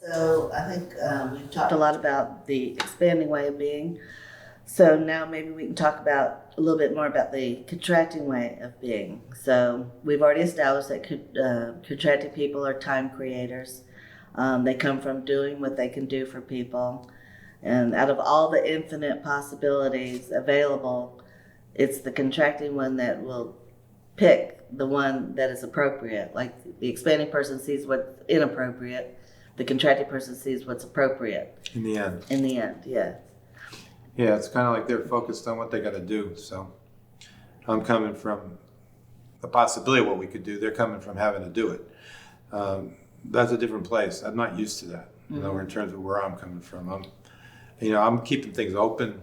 So I think we've talked a lot about the expanding way of being. So now maybe we can talk about a little bit more about the contracting way of being. So we've already established that contracting people are time creators. They come from doing what they can do for people. And out of all the infinite possibilities available, it's the contracting one that will pick the one that is appropriate. Like the expanding person sees what's inappropriate, the contracting person sees what's appropriate. In the end. In the end, yeah. Yeah, it's kind of like they're focused on what they got to do. So I'm coming from the possibility of what we could do. They're coming from having to do it. That's a different place. I'm not used to that. You know, in terms of where I'm coming from. I'm keeping things open.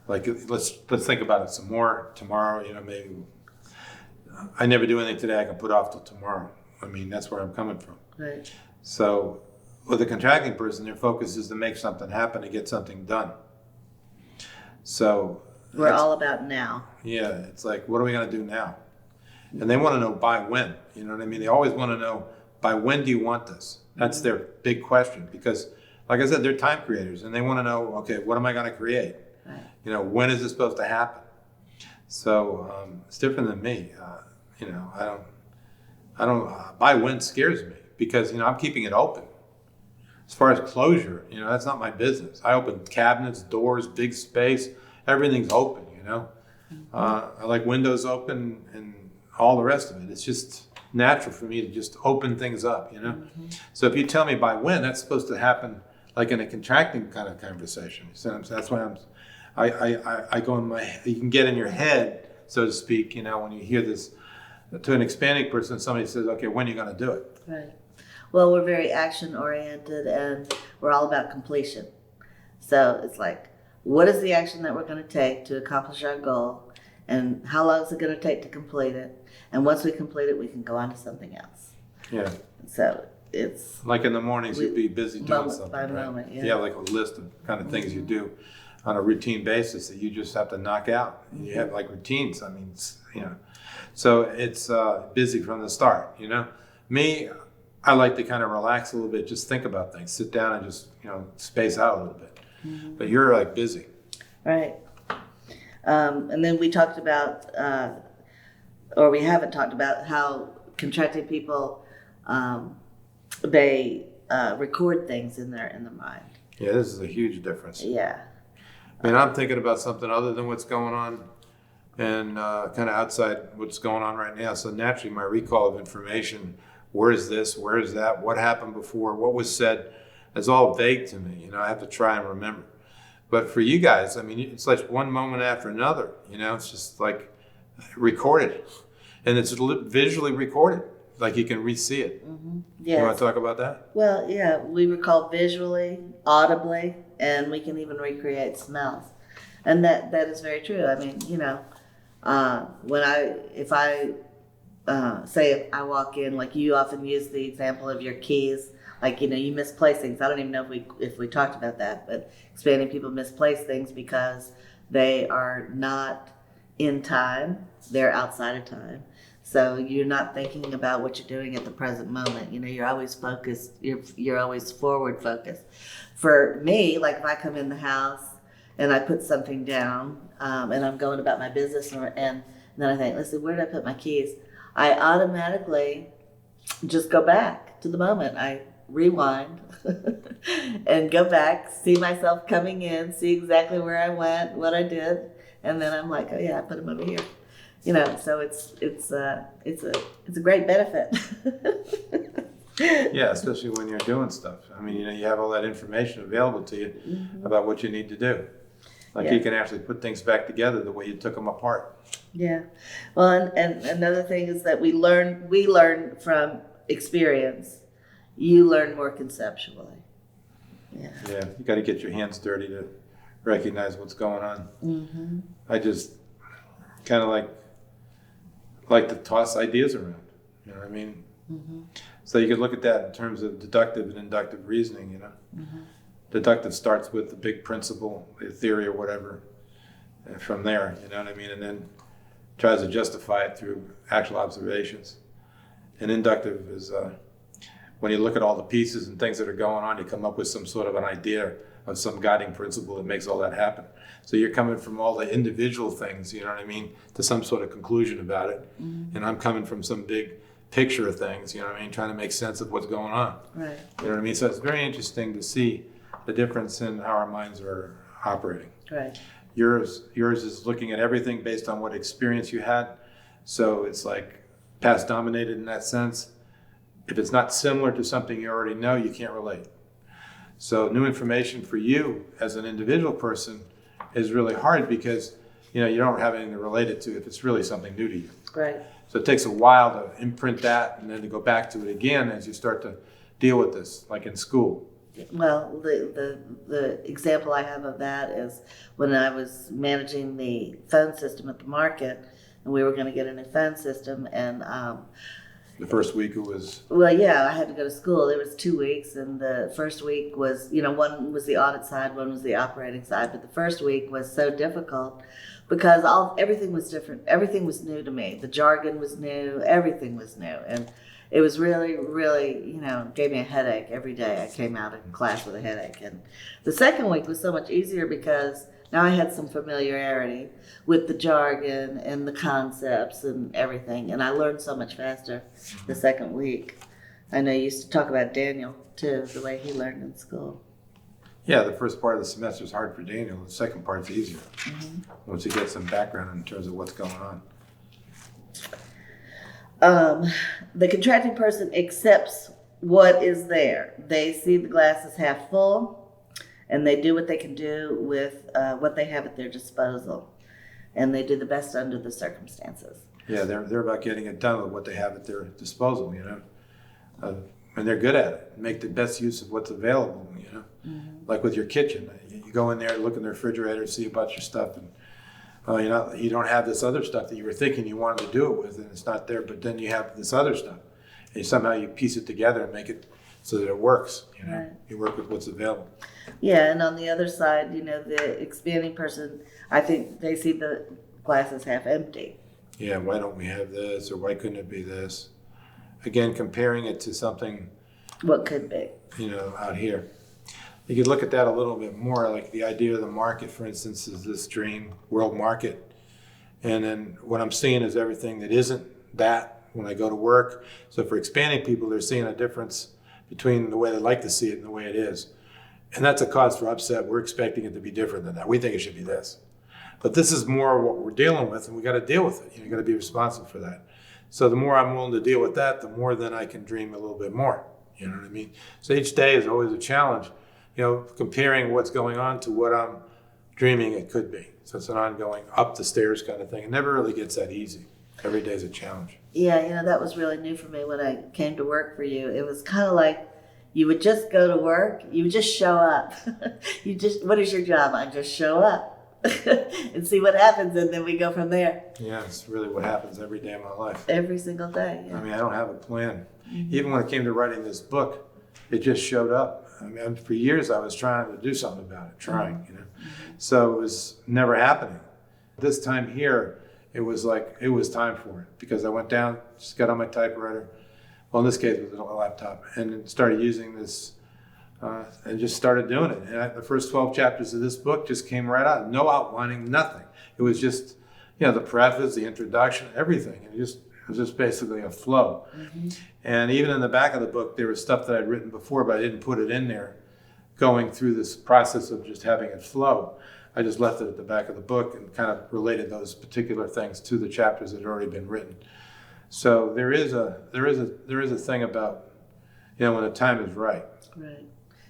Like let's think about it some more tomorrow. Maybe I never do anything today. I can put off till tomorrow. I mean, that's where I'm coming from. Right. So with a contracting person, their focus is to make something happen, to get something done. So we're all about now. Yeah, it's like, what are we going to do now? And they want to know by when. You know what I mean? They always want to know, by when do you want this? That's their big question, because, like I said, they're time creators, and they want to know, okay, what am I going to create? Right. When is this supposed to happen? So it's different than me. I don't. By when scares me, because I'm keeping it open. As far as closure, that's not my business. I open cabinets, doors, big space, everything's open. I like windows open and all the rest of it. It's just natural for me to just open things up. So if you tell me by when, that's supposed to happen, like in a contracting kind of conversation. So that's why I go in my. You can get in your head, so to speak. When you hear this to an expanding person, somebody says, "Okay, when are you going to do it?" Right. Well, we're very action oriented, and we're all about completion. So it's like, what is the action that we're going to take to accomplish our goal, and how long is it going to take to complete it? And once we complete it, we can go on to something else. Yeah. So it's like in the mornings, you'd be busy doing moment something. by right? moment. Yeah. You have like a list of kind of things you do on a routine basis that you just have to knock out. And you have like routines. I mean, so it's busy from the start. Me, I like to kind of relax a little bit, just think about things, sit down and just space out a little bit. But you're like busy. Right. And then we talked about, or we haven't talked about, how contracted people they record things in their mind. Yeah, this is a huge difference. Yeah. I mean, I'm thinking about something other than what's going on and kind of outside what's going on right now. So naturally, my recall of information, where is this, where is that, what happened before, what was said, is all vague to me. I have to try and remember. But for you guys, I mean, it's like one moment after another. It's just like recorded. And it's visually recorded, like you can re-see it. Mm-hmm. Yes. You want to talk about that? Well, yeah, we recall visually, audibly, and we can even recreate smells. And that is very true. I mean, if I walk in, like you often use the example of your keys, like, you misplace things. I don't even know if we talked about that, but expanding people misplace things because they are not in time, they're outside of time. So you're not thinking about what you're doing at the present moment. You're always focused, you're always forward focused. For me, like if I come in the house and I put something down and I'm going about my business and then I think, listen, where did I put my keys? I automatically just go back to the moment. I rewind and go back, see myself coming in, see exactly where I went, what I did, and then I'm like, oh yeah, I put them over here. So it's a great benefit. Yeah, especially when you're doing stuff. I mean, you have all that information available to you about what you need to do. Like you can actually put things back together the way you took them apart. Yeah. Well, and another thing is that we learn from experience. You learn more conceptually. Yeah. Yeah, you got to get your hands dirty to recognize what's going on. Mm-hmm. I just kind of like to toss ideas around. You know what I mean? Mm-hmm. So you could look at that in terms of deductive and inductive reasoning. Mm-hmm. Deductive starts with the big principle, a theory or whatever, and from there, you know what I mean, and then tries to justify it through actual observations. And inductive is when you look at all the pieces and things that are going on, you come up with some sort of an idea of some guiding principle that makes all that happen. So you're coming from all the individual things, you know what I mean, to some sort of conclusion about it. And I'm coming from some big picture of things, you know what I mean, trying to make sense of what's going on. Right. You know what I mean? So it's very interesting to see the difference in how our minds are operating. Right. Yours is looking at everything based on what experience you had. So it's like past dominated in that sense. If it's not similar to something you already know, you can't relate. So new information for you as an individual person is really hard because you don't have anything to relate it to if it's really something new to you. Right. So it takes a while to imprint that and then to go back to it again as you start to deal with this, like in school. Well, the example I have of that is when I was managing the phone system at the market, and we were going to get a new phone system, and The first week it was, well, yeah, I had to go to school. It was 2 weeks, and the first week was, one was the audit side, one was the operating side, but the first week was so difficult because everything was different. Everything was new to me. The jargon was new. Everything was new, and it was really, really, gave me a headache every day. I came out of class with a headache, and the second week was so much easier because now I had some familiarity with the jargon and the concepts and everything, and I learned so much faster the second week. I know you used to talk about Daniel, too, the way he learned in school. yeah, the first part of the semester is hard for Daniel. The second part's easier once you get some background in terms of what's going on. The contracting person accepts what is there. They see the glass is half full, and they do what they can do with what they have at their disposal. And they do the best under the circumstances. Yeah, they're about getting it done with what they have at their disposal, and they're good at it. Make the best use of what's available, Like with your kitchen, you go in there, look in the refrigerator, see about your stuff, and you don't have this other stuff that you were thinking you wanted to do it with, and it's not there. But then you have this other stuff, and somehow you piece it together and make it so that it works. Right. You work with what's available. Yeah, and on the other side, the expanding person, I think they see the glass as half empty. Yeah, why don't we have this, or why couldn't it be this? Again, comparing it to something, What could be. out here. You could look at that a little bit more, like the idea of the market, for instance, is this dream world market. And then what I'm seeing is everything that isn't that when I go to work. So for expanding people, they're seeing a difference between the way they like to see it and the way it is. And that's a cause for upset. We're expecting it to be different than that. We think it should be this. But this is more what we're dealing with, and we got to deal with it. You got to be responsible for that. So the more I'm willing to deal with that, the more then I can dream a little bit more. You know what I mean? So each day is always a challenge, comparing what's going on to what I'm dreaming it could be. So it's an ongoing up the stairs kind of thing. It never really gets that easy. Every day is a challenge. Yeah, that was really new for me when I came to work for you. It was kind of like you would just go to work. You would just show up. What is your job? I just show up and see what happens, and then we go from there. Yeah, it's really what happens every day of my life. Every single day. Yeah. I mean, I don't have a plan. Even when it came to writing this book, it just showed up. I mean, for years I was trying to do something about it, So it was never happening. This time here, it was like, it was time for it because I went down, just got on my typewriter. Well, in this case, it was a laptop, and then started using this and just started doing it. And the first 12 chapters of this book just came right out. No outlining, nothing. It was just, the preface, the introduction, everything. It was just basically a flow. And even in the back of the book, there was stuff that I'd written before, but I didn't put it in there. Going through this process of just having it flow, I just left it at the back of the book and kind of related those particular things to the chapters that had already been written. So there is a thing about, when the time is right. Right.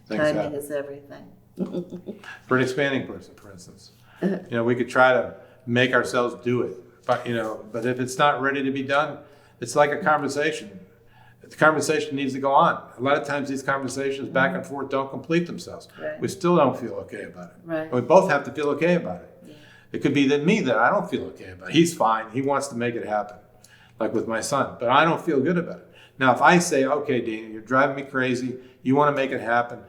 Things Timing happen. is everything. For an expanding person, for instance, we could try to make ourselves do it, but if it's not ready to be done, it's like a conversation. The conversation needs to go on. A lot of times these conversations back and forth don't complete themselves. Right. We still don't feel okay about it. Right. We both have to feel okay about it. Yeah. It could be that I don't feel okay about it. He's fine. He wants to make it happen, like with my son, but I don't feel good about it. Now, if I say, okay, Dana, you're driving me crazy. You want to make it happen.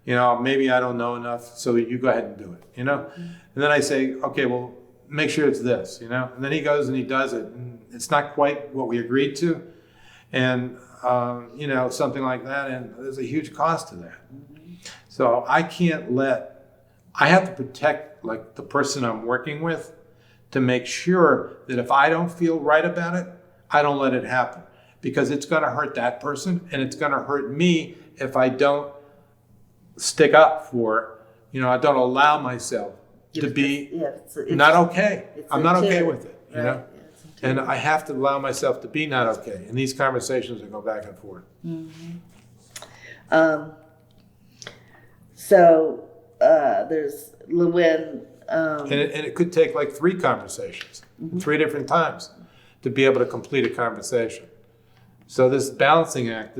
Maybe I don't know enough, so you go ahead and do it, And then I say, okay, well, make sure it's this, And then he goes and he does it, and it's not quite what we agreed to. and something like that, and there's a huge cost to that. So I have to protect like the person I'm working with to make sure that if I don't feel right about it, I don't let it happen, because it's going to hurt that person and it's going to hurt me if I don't stick up for, I don't allow myself to be not okay. I'm not okay with it, right? know? Yeah, and I have to allow myself to be not okay. And these conversations will go back and forth. So there's Lewin. And it could take like 3 conversations, 3 different times to be able to complete a conversation. So this balancing act,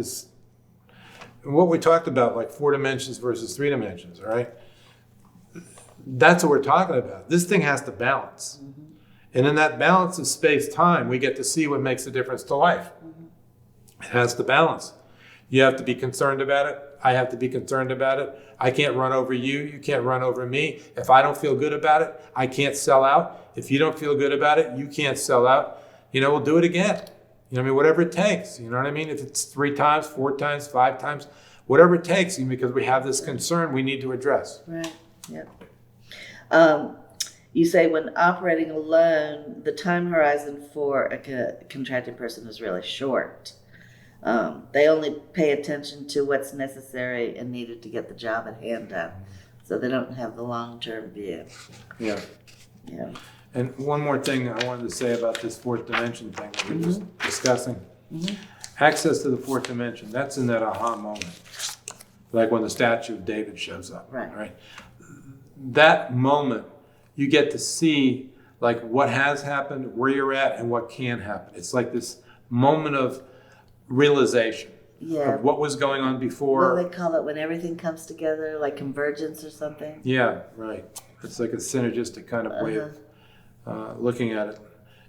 what we talked about, like 4 dimensions versus 3 dimensions, all right? That's what we're talking about. This thing has to balance. And in that balance of space-time, we get to see what makes a difference to life. It has to balance. You have to be concerned about it. I have to be concerned about it. I can't run over you. You can't run over me. If I don't feel good about it, I can't sell out. If you don't feel good about it, you can't sell out. We'll do it again. Whatever it takes. You know what I mean? If it's 3 times, 4 times, 5 times, whatever it takes, because we have this concern we need to address. Right. Yep. You say when operating alone, the time horizon for a contracted person is really short. They only pay attention to what's necessary and needed to get the job at hand done. So they don't have the long-term view. Yeah. Yeah. And one more thing I wanted to say about this 4th dimension thing that we're just discussing. Access to the 4th dimension, that's in that aha moment. Like when the statue of David shows up. Right? That moment, you get to see like what has happened, where you're at, and what can happen. It's like this moment of realization of what was going on before. What do they call it when everything comes together, like convergence or something? Yeah, right. It's like a synergistic kind of way of looking at it.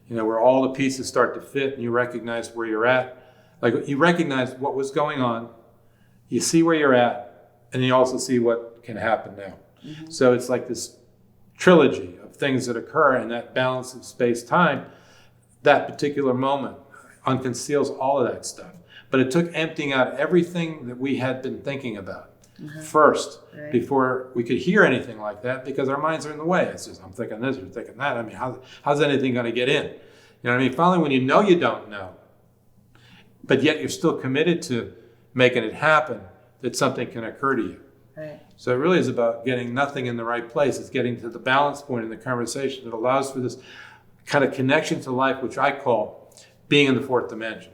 Where all the pieces start to fit and you recognize where you're at. Like you recognize what was going on, you see where you're at, and you also see what can happen now. So it's like this trilogy of things that occur in that balance of space-time. That particular moment unconceals all of that stuff. But it took emptying out everything that we had been thinking about first, before we could hear anything like that, because our minds are in the way. It's just, I'm thinking this, you're thinking that. How's anything going to get in? Finally, when you don't know, but yet you're still committed to making it happen, that something can occur to you. Right. So it really is about getting nothing in the right place. It's getting to the balance point in the conversation that allows for this kind of connection to life, which I call being in the 4th dimension.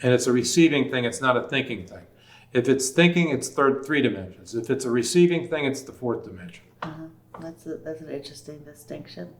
And it's a receiving thing, it's not a thinking thing. If it's thinking, it's 3 dimensions. If it's a receiving thing, it's the 4th dimension. That's an interesting distinction.